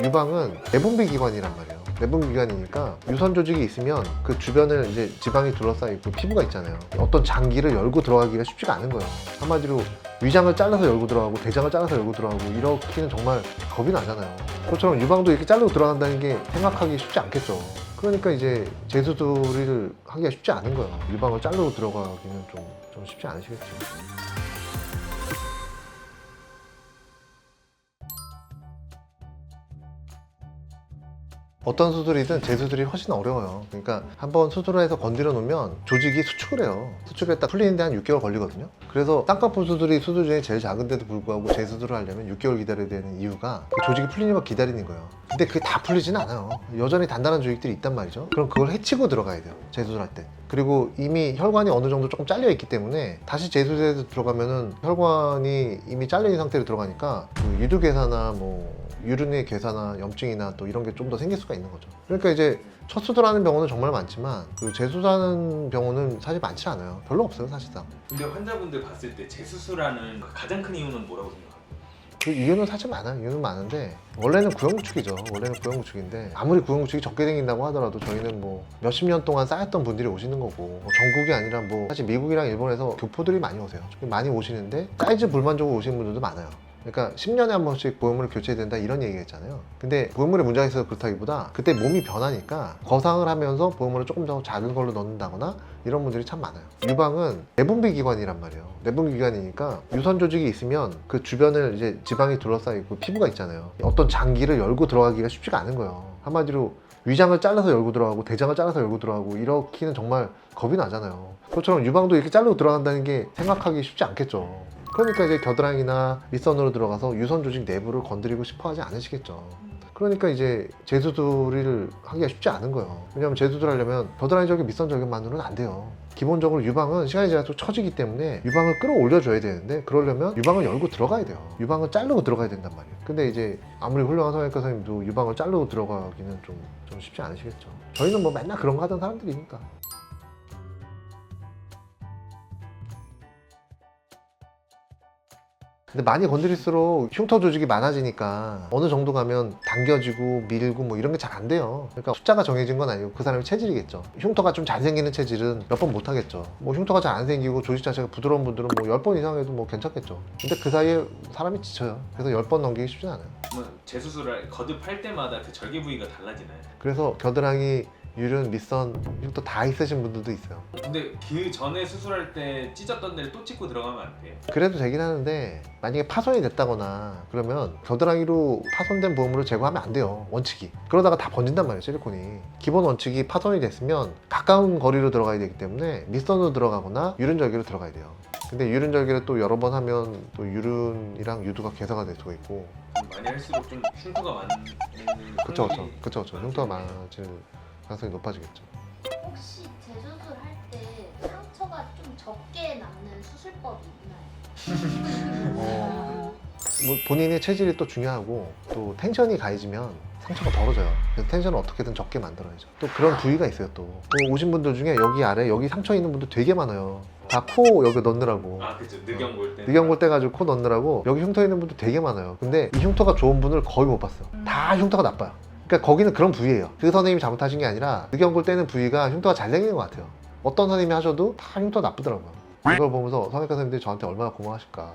유방은 내분비 기관이란 말이에요. 내분비 기관이니까 유선 조직이 있으면 그 주변을 이제 지방이 둘러싸여 있고 피부가 있잖아요. 어떤 장기를 열고 들어가기가 쉽지가 않은 거예요. 한마디로 위장을 잘라서 열고 들어가고 대장을 잘라서 열고 들어가고 이렇게는 정말 겁이 나잖아요. 그것처럼 유방도 이렇게 자르고 들어간다는 게 생각하기 쉽지 않겠죠. 그러니까 이제 재수술을 하기가 쉽지 않은 거예요. 유방을 자르고 들어가기는 좀 쉽지 않으시겠죠. 어떤 수술이든 재수술이 훨씬 어려워요. 그러니까 한번 수술을 해서 건드려 놓으면 조직이 수축을 해요. 수축했다 풀리는데 한 6개월 걸리거든요. 그래서 쌍꺼풀 수술이 수술 중에 제일 작은데도 불구하고 재수술을 하려면 6개월 기다려야 되는 이유가 그 조직이 풀리는 걸 기다리는 거예요. 근데 그게 다 풀리진 않아요. 여전히 단단한 조직들이 있단 말이죠. 그럼 그걸 해치고 들어가야 돼요. 재수술할 때. 그리고 이미 혈관이 어느 정도 조금 잘려 있기 때문에 다시 재수술에 들어가면은 혈관이 이미 잘려 있는 상태로 들어가니까 그 유두괴사나 뭐 유륜의 괴사나 염증이나 또 이런 게 좀 더 생길 수가 있는 거죠. 그러니까 이제 첫 수술하는 병원은 정말 많지만 그 재수술하는 병원은 사실 많지 않아요. 별로 없어요, 사실상. 근데 환자분들 봤을 때 재수술하는 가장 큰 이유는 뭐라고 생각합니까? 그 이유는 사실 많아요. 이유는 많은데 원래는 구형구축이죠. 원래는 구형구축인데 아무리 구형구축이 적게 생긴다고 하더라도 저희는 뭐 몇십 년 동안 쌓였던 분들이 오시는 거고 뭐 전국이 아니라 뭐 사실 미국이랑 일본에서 교포들이 많이 오세요. 많이 오시는데 사이즈 불만족으로 오시는 분들도 많아요. 그러니까 10년에 한 번씩 보형물을 교체해야 된다 이런 얘기가 있잖아요. 근데 보형물에 문제가 있어서 그렇다기보다 그때 몸이 변하니까 거상을 하면서 보형물을 조금 더 작은 걸로 넣는다거나 이런 분들이 참 많아요. 유방은 내분비 기관이란 말이에요. 내분비 기관이니까 유선 조직이 있으면 그 주변을 이제 지방이 둘러싸여 있고 피부가 있잖아요. 어떤 장기를 열고 들어가기가 쉽지가 않은 거예요. 한마디로 위장을 잘라서 열고 들어가고 대장을 잘라서 열고 들어가고 이렇게는 정말 겁이 나잖아요. 그것처럼 유방도 이렇게 자르고 들어간다는 게 생각하기 쉽지 않겠죠. 그러니까 이제 겨드랑이나 윗선으로 들어가서 유선 조직 내부를 건드리고 싶어 하지 않으시겠죠. 그러니까 이제 재수술을 하기가 쉽지 않은 거예요. 왜냐하면 재수술 하려면 겨드랑이 저격, 밑선 저격만으로는 안 돼요. 기본적으로 유방은 시간이 지날수록 처지기 때문에 유방을 끌어올려줘야 되는데 그러려면 유방을 열고 들어가야 돼요. 유방을 자르고 들어가야 된단 말이에요. 근데 이제 아무리 훌륭한 성형외과 선생님도 유방을 자르고 들어가기는 좀 쉽지 않으시겠죠. 저희는 뭐 맨날 그런 거 하던 사람들이니까. 근데 많이 건드릴수록 흉터 조직이 많아지니까 어느 정도 가면 당겨지고 밀고 뭐 이런 게 잘 안 돼요. 그러니까 숫자가 정해진 건 아니고 그 사람의 체질이겠죠. 흉터가 좀 잘 생기는 체질은 몇 번 못 하겠죠. 뭐 흉터가 잘 안 생기고 조직 자체가 부드러운 분들은 뭐 10번 이상 해도 뭐 괜찮겠죠. 근데 그 사이에 사람이 지쳐요. 그래서 10번 넘기기 쉽진 않아요. 재수술을 거듭할 때마다 그 절개 부위가 달라지나요? 그래서 겨드랑이, 유륜, 밑선, 흉터 다 있으신 분들도 있어요. 근데 그 전에 수술할 때 찢었던 데를 또 찢고 들어가면 안 돼요? 그래도 되긴 하는데 만약에 파손이 됐다거나 그러면 겨드랑이로 파손된 보형물을 제거하면 안 돼요. 원칙이. 그러다가 다 번진단 말이에요, 실리콘이. 기본 원칙이 파손이 됐으면 가까운 거리로 들어가야 되기 때문에 밑선으로 들어가거나 유륜절개로 들어가야 돼요. 근데 유륜절개를 또 여러 번 하면 또 유륜이랑 유두가 괴사가 될 수가 있고. 많이 할수록 좀 흉터가 많은 그쵸. 흉터가 많아질 가능성이 높아지겠죠. 혹시 재수술 할 때 상처가 좀 적게 남는 수술법이 있나요? 뭐 본인의 체질이 또 중요하고 또 텐션이 가해지면 상처가 벌어져요. 그래서 텐션을 어떻게든 적게 만들어야죠. 또 그런 부위가 있어요. 또 오신 분들 중에 여기 아래 여기 상처 있는 분들 되게 많아요. 다 코 여기 넣느라고. 아 그죠. 늑연골 때. 늑연골 떼가지고 코 넣느라고 여기 흉터 있는 분들 되게 많아요. 근데 이 흉터가 좋은 분을 거의 못 봤어요. 다 흉터가 나빠요. 그러니까 거기는 그런 부위예요. 그 선생님이 잘못하신 게 아니라 늑연골 떼는 부위가 흉터가 잘 생기는 것 같아요. 어떤 선생님이 하셔도 다 흉터 나쁘더라고요. 이걸 보면서 성형외과 선생님들이 저한테 얼마나 고마워하실까.